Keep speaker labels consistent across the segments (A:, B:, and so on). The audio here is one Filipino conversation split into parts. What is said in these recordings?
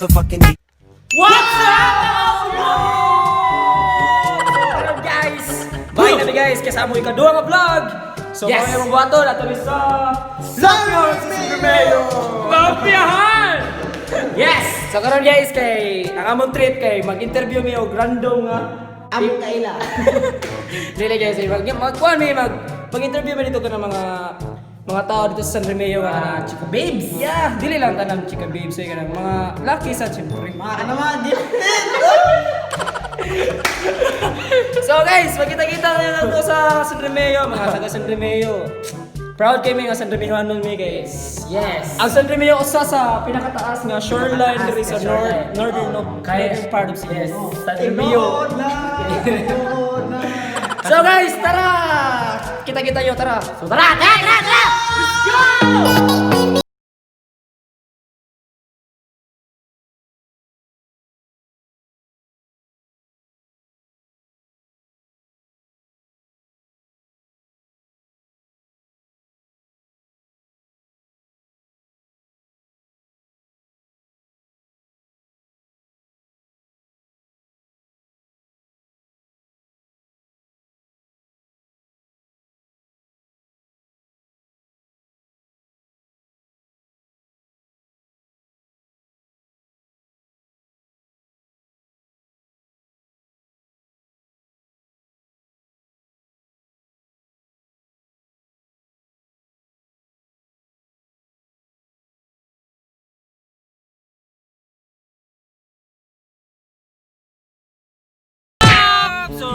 A: motherfucking D.
B: What's up? Guys! Bye na guys! Kasama yung ikaduha nga vlog! So,
C: Yes.
B: mga yung buhato, nato ni sa Lapihan sa Sinremeo! Lapihan! Yes! So, karon guys, kay ang among trip kay mag-interview mi og random nga
C: Amo kaila.
B: dili guys, magkuhan mi mag-interview mi dito ka ng mga tao dito sa San Remeo nga
C: Chika babes.
B: yeah, dili lang tanang chika babes so kanang mga lucky sa siyempre.
C: Mga ka naman, gifted.
B: So guys, magkita-kita na lang to sa San Remeo, mga taga San Remeo. Proud kami nga San Remeo anon mi guys.
C: Yes.
B: Ang San Remeo usa sa pinakataas nga shoreline diri sa northern part of Cebu.
C: Yes.
B: San Remeo. So guys, tara! Kita-kita yo, tara. So tara! Tara! Let's go!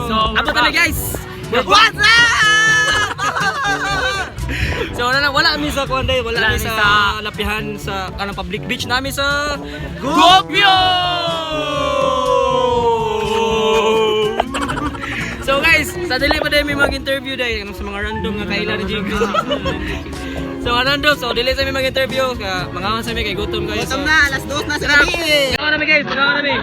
B: So abot na guys. What's up? So wala mi sa Kuanday, wala mi sa Lapihan sa kanang public beach nami sa Gopyo. So guys, sa dili pa dai mi mag-interview dai sa mga random nga kaila ni Jig. So random, so dili sa mi mag-interview ka mangawan sa mi kay gutom guys.
C: Gutom na, alas 2 na sa gabi.
B: Mangawan na mi guys, mangawan na mi.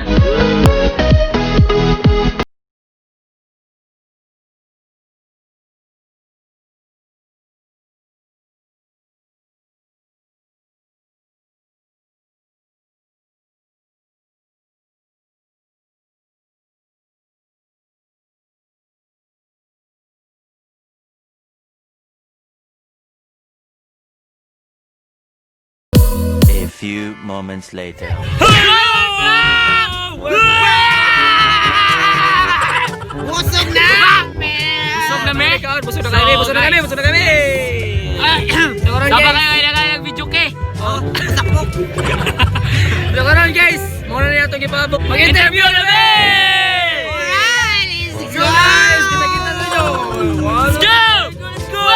D: A few moments later.
C: Busog na!
B: Busog na me? Busog na kami, busog na kami, busog na kami! Saba kayo nag-video ke? Oo.
C: Sakop.
B: So karon guys, muna na itong ipabok. Mag-interview na me!
C: Alright, let's
B: So guys, kita-kita na nyo! Let's go! Let's go!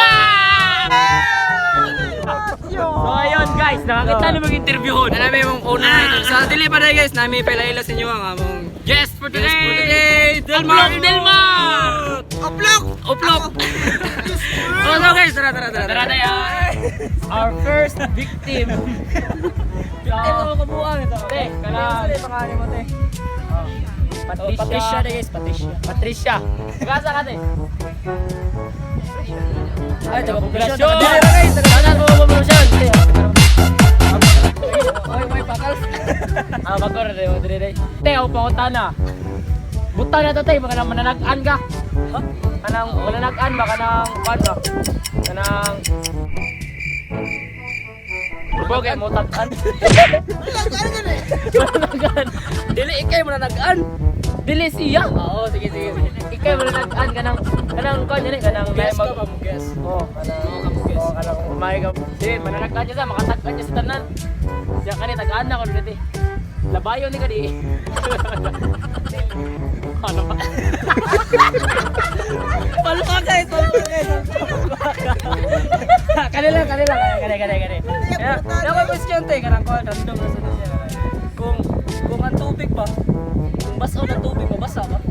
B: So ayun guys, nakakita na mag-interview ho. Na namin yung una nito. Sa dili pa na guys, namin pailaila sa inyo ang among guest for today! Delmar! Delmar!
C: Oplok!
B: Oplok! So guys, tara na yan! Our first victim! Victim mo kabuang ito. Te, kanang... Ano yung pangalan mo, te? Patricia na guys, Patricia. Nagkasa ka, te? Ay, taga-populasyon! Taga-populasyon! Oy, may pakal. Magkor na rin, dire. Te, ako pangutan na. Buta na to, te, baka nang mananagaan ka. Ha? Kanang mananagaan ba? Kanang pan ba? Kanang... Bogey mo tagaan. Mananagaan. Dili ikay mananagaan. Dili siya. Oo, sige. Ikay mananagaan kanang kon yan kanang guess ka ba mo guess? Oo, kanang umay ka. Dili mananagaan niya sa makatagaan niya sa tanan. Siya kani tagaan na ko dito. Labayo ni kadi. Ano ba? Paluka guys. Kanila. Kaya ko question te kanang ko random na sa siya. Kung ang tubig ba? Kung basaw ng tubig, mabasa ba?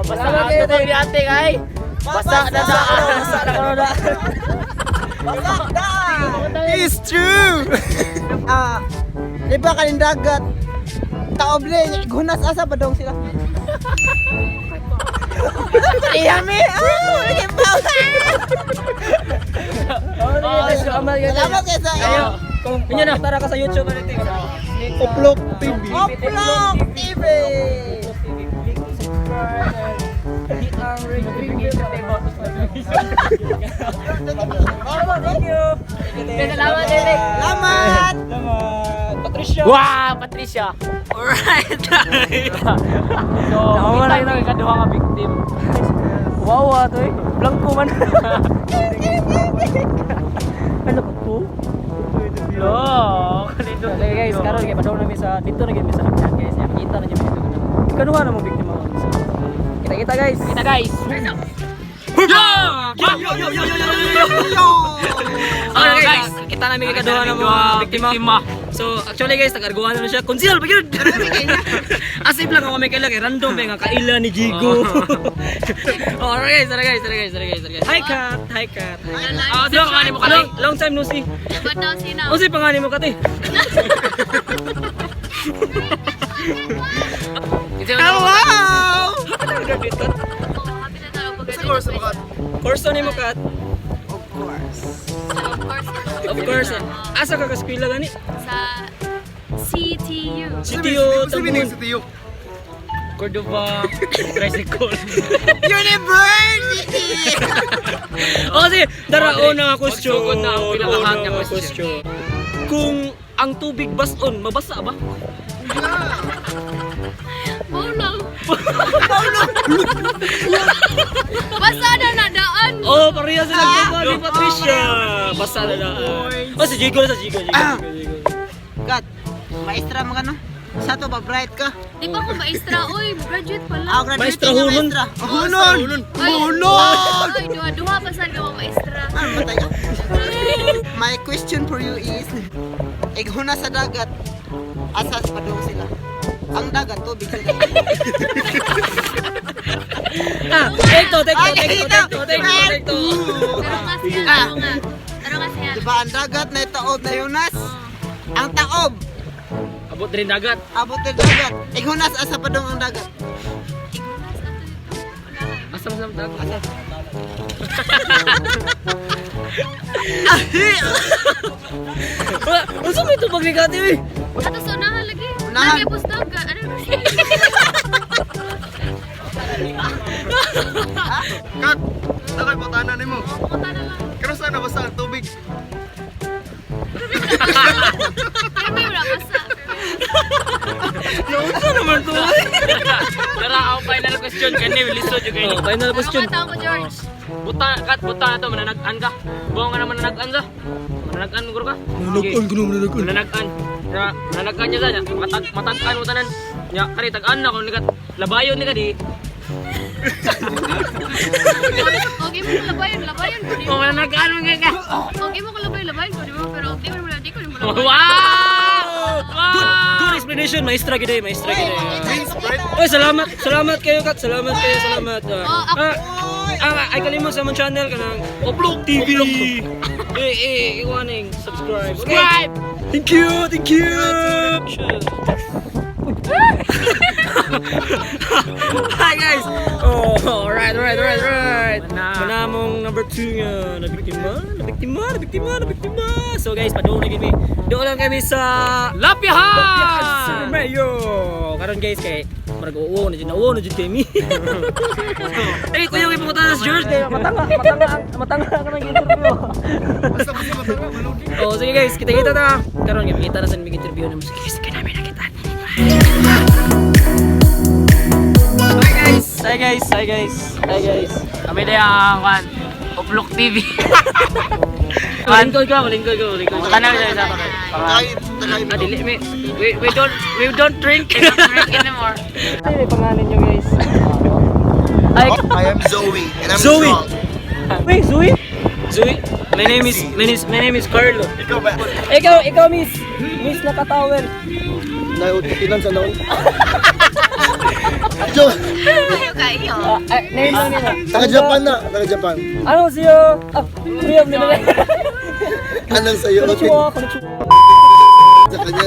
B: Basa na ito ni ate kay. Basa na corona.
C: It's true! Di ba kaning dagat? Taoble, gunas asa ba daw sila? Iyami! Oh, naging bawa! Salamat kayo sa iyo!
B: Kung inyo na tara ka sa YouTube ulit.
C: Oplok TV! Oplok TV!
B: Hit ang ring Thank you. Salamat, Derek.
C: Salamat!
B: Patricia. Wow, Patricia.
C: Alright!
B: So, kita yung kaduha nga victim. Wow, ato eh. Blanco man. Ano ba to? Yo, kanito. Okay guys, karon kay padaw namin sa dito na gyud sa lakyan guys. Kita na gyud dito. Kaduha na mo biktima. Kita guys. Kita guys. Okay guys, kita namin kaduha ng mga biktima. So actually guys, nag-arguan na siya. Conceal ba yun? Asip lang ako may kailang random nga kaila ni Jigo. Alright guys. Hi Kat. Long time no see.
A: Dapat daw sinaw.
B: O si pangani mo Kat eh.
C: Wow!
A: Happy na tayo pag
B: Course ni mo Kat?
C: Of course.
B: Of course. Asa ka kaskwela gani?
A: Sa CTU.
B: CTU Tambun. Cordova Tricycle.
C: University!
B: O sige, daraon na question.
E: Magsugod na ang pinakahat na question.
B: Kung ang tubig bason, mabasa ba?
A: Paulang. Basta na nadaan.
B: Oh, pareha sila gagawa ni Patricia. Basa na daan. O si Jigo.
C: Kat, maestra mo ka no? Sa to ba, bright ka?
A: Di ba ako maestra? Oy, graduate pala.
C: Ako graduate
B: Maestra
C: nga,
B: Hunon.
C: maestra. Hunon! Hunon!
A: Oy, duha pa saan ka mga maestra.
C: Ano ba tayo? My question for you is, ighuna sa dagat, asas pa daw sila. Ang dagat, tubig sila.
B: Take to.
A: Pero nga siya.
C: Diba ang dagat na taob na Yunas? Ang taob,
B: Abot rin dagat.
C: abot ng dagat. Ighunas asa pa daw ang dagat.
B: Asa mo dagat? Unsa may tubag ni Kati eh?
A: Ato sa unahan lagi.
C: Unahan.
A: Lagi postag ka. Ano na siya?
F: Kat, nakay patanan nimo.
A: Pumunta na lang.
F: Pero sana basta ang tubig.
A: Pero may wala basta.
B: Unsa naman to?
E: Tara, ang final question kani lisod jud kay.
B: Final question.
A: Ano ka George?
E: Buta na to mananag-an ka. Buong nga naman mananag-an ka. Mananag-an guro ka. Mananag-an. Mananag-an niya sa matag-an mo tanan. Nya kani tag-an na kun nikat labayon ni ka di.
A: Okay mo labayon ko di
E: O
A: mo.
E: mananag-an mo ka.
A: Okay mo labayon ko di mo. Pero di mo di ko di mo
E: Wow!
A: labayon.
B: Good explanation, maestra gid. Oy, salamat kayo Kat. Salamat. Ay kalimot sa mong channel kanang Oplok TV. Iwaning subscribe.
E: Subscribe!
B: Thank you. Hi guys. Oh, alright. Manamong number 2 nga nabiktima. So guys, padoon na kami. Doon lang kami sa
E: Lapihan!
B: Mayo. Karon guys kay marag uwo na jud kami. Eh kuya kay pumunta sa George kay matanga ka nang interview.
F: Basta matanga, maludi.
B: Oh, sige guys, kita ta. Karon kita na sa interview na sige guys, kay namin nakita. Hi guys.
E: Kami na yung Oplok TV.
B: Malingkod ka.
E: Tanang sa isa pa kayo.
B: Dili
E: We don't drink anymore.
B: Ano yung pangalan nyo guys?
F: I am Zoe, and I'm
B: Zoe.
F: drunk.
B: Wait, Zoe? My name is Carlo.
F: Ikaw ba?
B: Ikaw Miss Nakatawel.
F: Ilan sa naon? Jo,
A: Kayo kayo.
B: Name lang nila.
F: taga-Japan na, taga-Japan.
B: Ano siyo? Riyam nila.
F: Anong sa'yo?
B: Konnichiwa.
F: Sa kanya.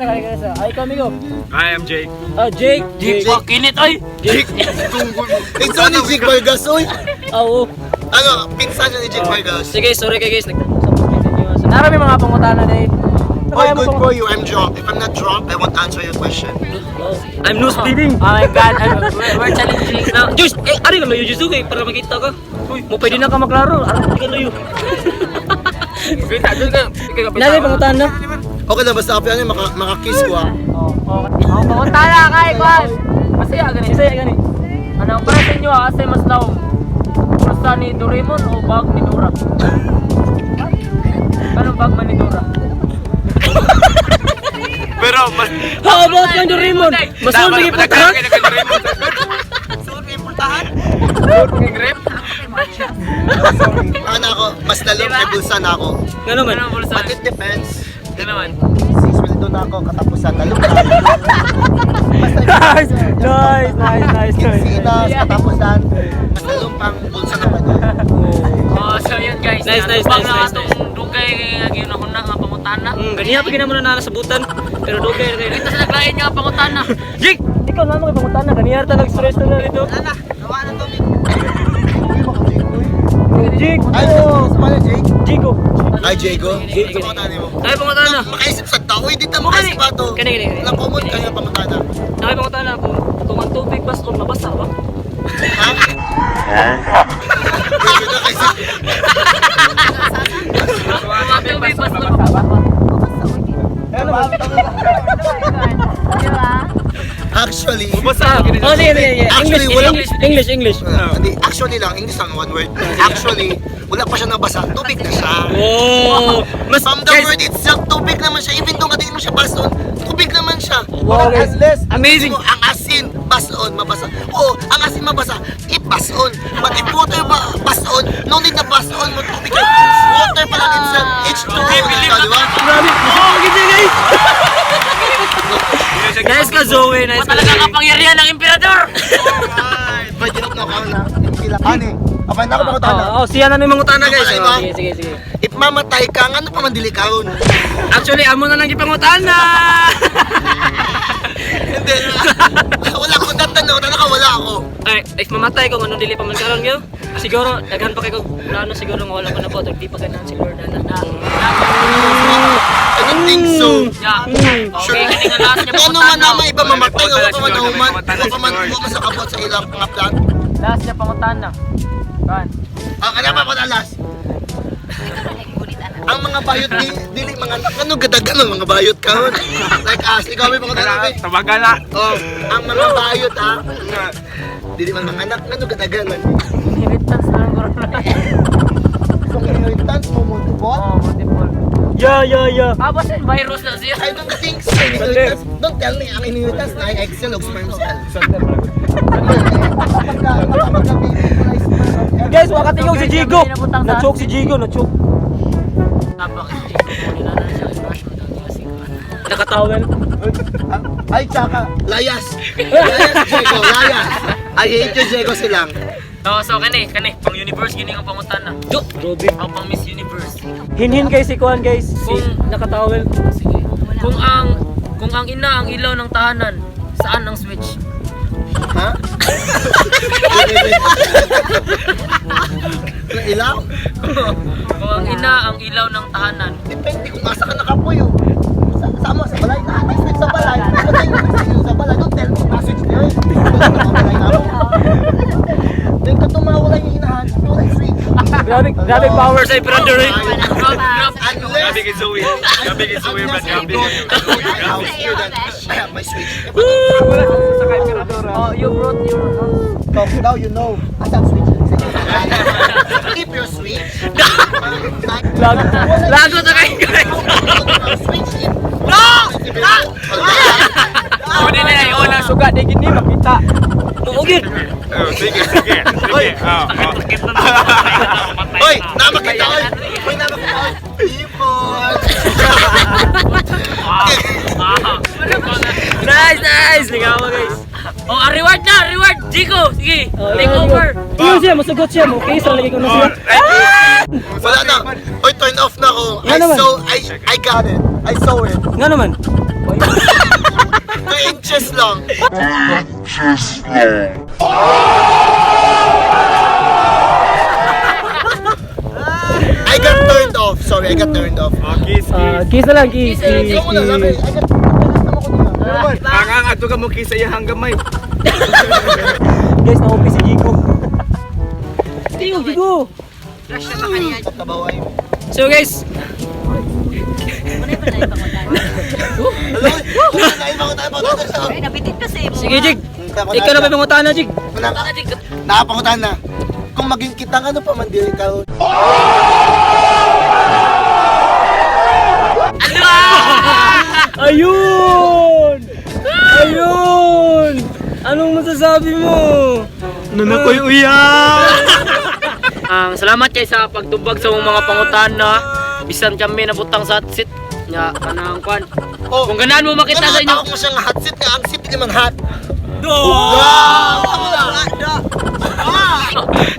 B: Ay, ikaw, amigo.
G: I am Jake.
B: Oh, Jake.
E: Wah, kinit ay.
F: It's only Jake Vargas, oy.
B: Oo.
F: Ano, pinsan niya ni Jake Vargas.
E: Sige, sorry kay guys.
B: Narami mga pangutana na
F: Oy, good for you, I'm drunk. If I'm not drunk, I won't answer your question.
E: I'm nose bleeding. Oh my god, we're challenging now. Juice, ari ka layo Juice kay para makita ka. Uy, mo pwede na ka maglaro. Ari ka layo.
B: Narami pangutana.
F: Okay na, basta kapya niya, makakiss ko ah.
B: Oo, pangutana kay Kwan. Masaya gani. Ano para sa inyo asa mas laom? Basta ni Doraemon o bag ni Dora? Anong bag man ni Dora?
G: Pero mas
B: How about yung Doraemon? Masul lagi po ta?
F: Ano ako, mas lalong kay bulsa na ako.
E: Ngano man?
F: But it depends.
E: naman.
F: Sweldo na ako, katapusan na lupa.
B: Nice.
F: Sinas, katapusan. Mas lalong pang bulsa na pa doon.
E: Oh, so yun guys. Nice. Pag na atong dugay kay ginahuna nga pangutana. Ganiya pa ginamuna na nasabutan. Pero dugay kay kita sa naglain nga pangutana. Jik!
B: Ikaw naman kay pangutana, ganiyar ta nag-stress na dito.
C: Ala, gawa na to.
B: Jig.
F: Ay, sa pala, Jake?
B: Jigo.
F: Ay, Jago. Sa mga tani mo.
E: Ay pangutana.
F: Makaisip sa tao, hindi ta makaisip pa to.
E: Kani.
F: Lang common kaya pamatana.
E: Ay pangutana kung ang tubig bas kung mabasa ba?
F: Ha? Hindi na kasi.
E: Ang tubig bas kung mabasa.
F: Actually,
B: Oh, sige.
F: Actually, wala-
B: English.
F: hindi, actually lang, English lang, one word. Actually, wala pa siya nabasa, tubig na siya.
E: Oh! Mas
F: From the word itself, tubig naman siya. Even though hindi mo siya bason, tubig naman siya.
B: Wow, guys.
E: amazing.
F: Ang asin, bason, mabasa. Oo, ang asin mabasa, ibason. But if water bason, no need na bason mo tubig. Water pa lang itself, H2O na siya, di ba?
E: Nice ka Zoe, nice ka. Talaga kapangyarihan ng emperador.
F: Alright, pwede na ako na. Ani, apay na ako pangutana.
B: Oh, siya na yung mangutana guys.
F: Okay,
B: Oh,
F: ba?
B: sige.
F: If mamatay ka, ano pa man dili karon?
E: Actually, amo na lang ipangutana.
F: Hindi. Wala akong tatanong, wala ako.
E: Ay, if mamatay ko anong dili pa man karon yo. Siguro daghan pa kay ko plano siguro nga wala ko na po di pa ganahan si Lord na.
F: I don't think so.
E: Yeah. Okay, kani nga last niya
F: Ano man naman iba mamatay, wala pa man nahuman. Wala pa sa kabot sa ilang mga plan.
B: Last niya pangutana. Kan.
F: Ano pa po na last? Ang mga bayot dili mga ano gadagan ang mga bayot karon. Like us, ikaw may mga tanong.
G: tabagala.
F: Oh, ang mga bayot ha. Dili man mga anak ano gadagan.
B: Inheritance na lang corona.
F: Kung inheritance mo multiple,
B: Oh, multiple. Yeah.
E: Aba sa virus na siya.
F: I don't think so. Inheritance, don't tell me ang inheritance na ay egg cell o sperm cell.
B: Guys, wakatingog si Jigo. Na-choke si Jigo, na-choke.
E: Nakatawel.
F: Ay, tsaka, layas. Layas, Jego, layas. I hate you, Jego silang.
E: So kani pang universe gini ang pangutana. Jo,
B: Grabe.
E: ang pang Miss Universe.
B: Hinhin guys si Kuan guys. Si
E: Kung-
B: nakatawel.
E: Sige. Kung ang ina ang ilaw ng tahanan, saan ang switch?
F: Ha? Ilaw?
E: Kung ang ina ang ilaw ng tahanan,
F: Depende kung asa ka nakapuyo. Sama sa balay, may switch sa balay. Patay yung switch sa balay. Don't tell me, switch na yun. Balay na ako. Then ka tumawala yung inahan, wala yung switch.
B: Grabe power sa
E: brother.
F: Unless,
G: Gabi kay Zoe, man. Gabi.
F: I have my switch.
B: Oh, you brought your
F: Talk now, you know. Asang switch? Keep your switch.
E: Lago sa kayo guys.
F: Switch in.
E: Pwede na yung una.
B: suga di gini makita.
E: Ugid.
G: Sige.
F: Hoy, namakita ko. Hoy, namakita ko. People.
E: Nice. Ligaw mo guys. Oh, reward na, reward. Jigo, sige. Take over.
B: Iyo siya, masugot siya. Okay, so lagi ko na siya.
F: Wala na. Hoy, turn off na ako.
B: Nga naman.
F: I got it. I saw it.
B: Nga naman.
F: 2 inches lang. I got turned off. Sorry, I got turned off.
G: Oh, kiss, kiss.
B: Kiss na lang, kiss.
F: Ikaw mo lang, sabi. I got
G: Ang ato ka mo kiss sa iyang gamay.
B: Guys, na-OP si Jigo. Jigo!
A: Rush na ba kaniya?
F: kabaway mo.
B: So guys,
A: Ay, nabitin kasi mo.
B: sige Jig. Ikaw na ba pangutaan na, Jig?
F: Nakapangutan na. Kung maging kitang ano pa man di ikaw.
B: Ayun! Ayun! Anong masasabi mo?
G: Nanakoy uyan!
B: Salamat kay sa pagtubag sa mga pangutan na bisan kami nabutang sa hot seat. Nga, kanang kwan.
F: Oh,
B: Kung ganaan mo makita sa inyo.
F: Nakatawag mo siyang hot seat nga. Ang seat hindi man hot.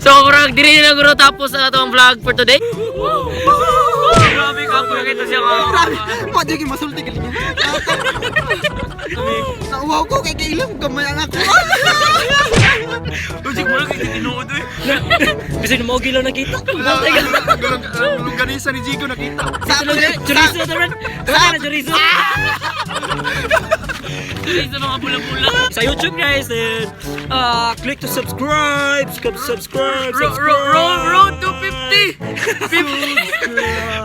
B: So, murag diri na guro tapos ang atong vlog for today. Grabe ka po kita siya ka.
C: Pwede yung masulti ka niya. Nauwaw ko kay kailang gamay ang ako.
G: Ujik mo lang kayo tinuod eh.
B: Bisa mo gilaw nakita.
G: Gulong ganisa ni Jigo nakita.
B: Chorizo to rin. Wala na chorizo. Chorizo mga bula-bula. Sa YouTube guys, and click to subscribe. Subscribe. Road to 50.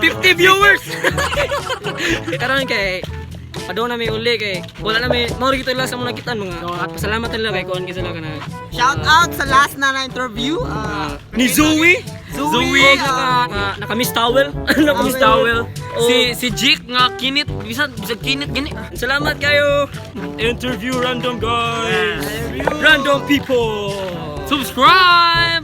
B: 50 viewers. Karon kay Padong na may uli kay wala na may maurig ito lang sa mga nakita mga at pasalamat nila kay kuan kasi lang na
C: Shout out sa last na interview.
B: ni Zoe
C: Zoe,
B: naka-miss towel naka-miss towel
E: Si Jake nga kinit, bisa kinit gani.
B: salamat kayo interview random guys random people
E: Subscribe!